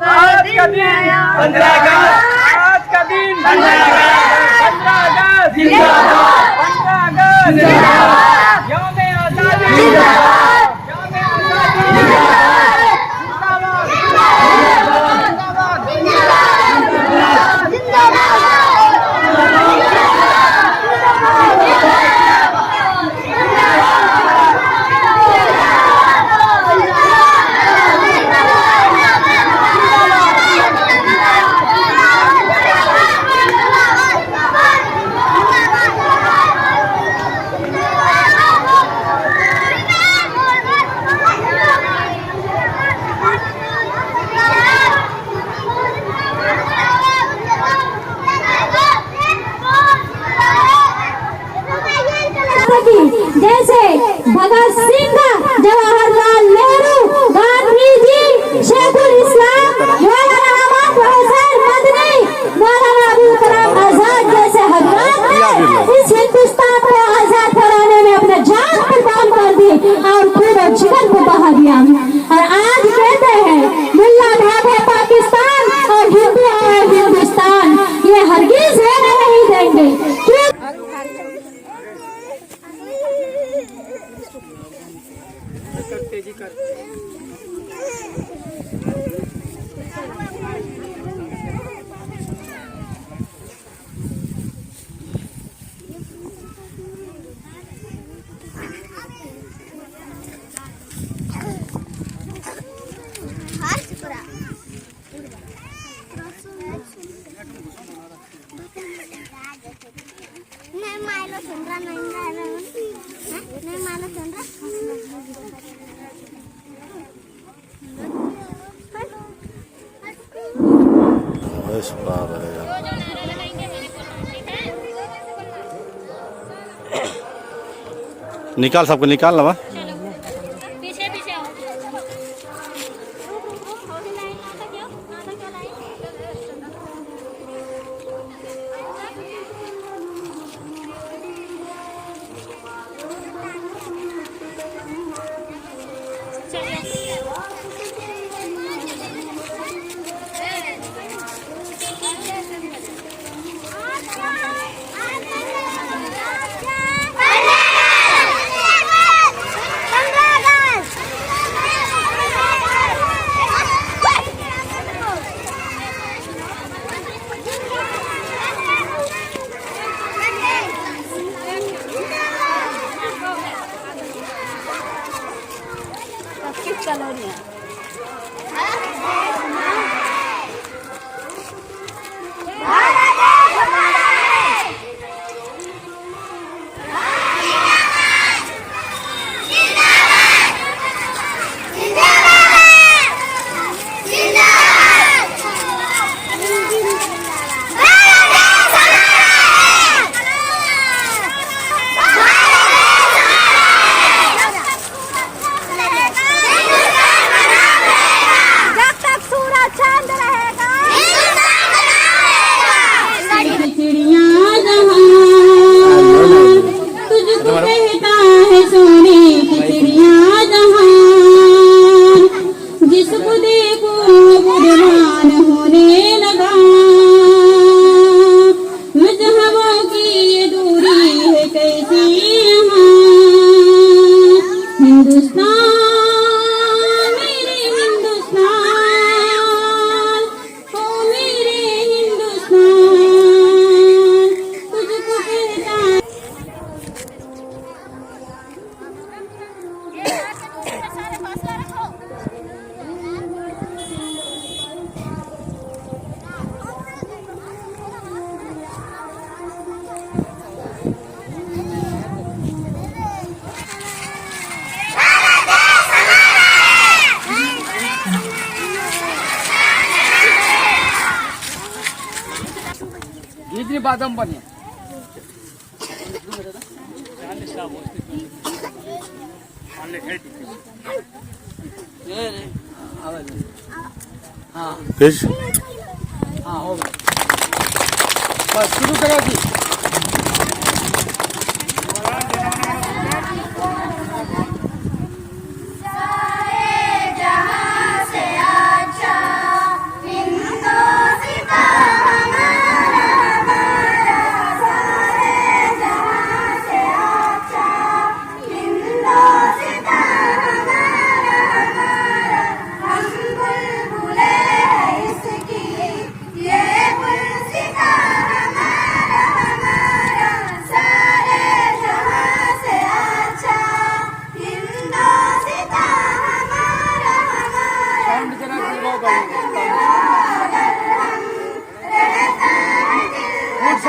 आज का दिन 15 अगस्त, आज का दिन 15 अगस्त, 15 अगस्त जिंदाबाद, यौम-ए आज़ादी जिंदाबाद, यौम-ए आज़ादी जिंदाबाद, जिंदाबाद, जिंदाबाद, जिंदाबाद। जैसे भगत सिंह, जवाहरलाल नेहरू, गांधी जी, शेखुल इस्लाम, मौलाना अहमद हुसैन मदनी, मौलाना अबुल कलाम आजाद जैसे हजरात ने इस हिंदुस्तान को आजाद कराने में अपने जान कुर्बान कर दी और खून और जिगर को बहा दिया। और आज कहते हैं मुल्ला भागे पाकिस्तान और हिंदू आए हिंदुस्तान, ये हरगिज रहने नहीं देंगे। तेजी कर निकाल, सबको निकाल लवा। पीछे पीछे आओ। इतनी बादाम बनी हाँ हाँ हो गया बस शुरू करो जी। जहाँ से अच्छा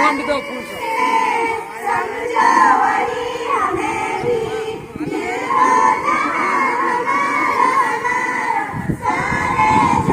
हंडी दो फूल से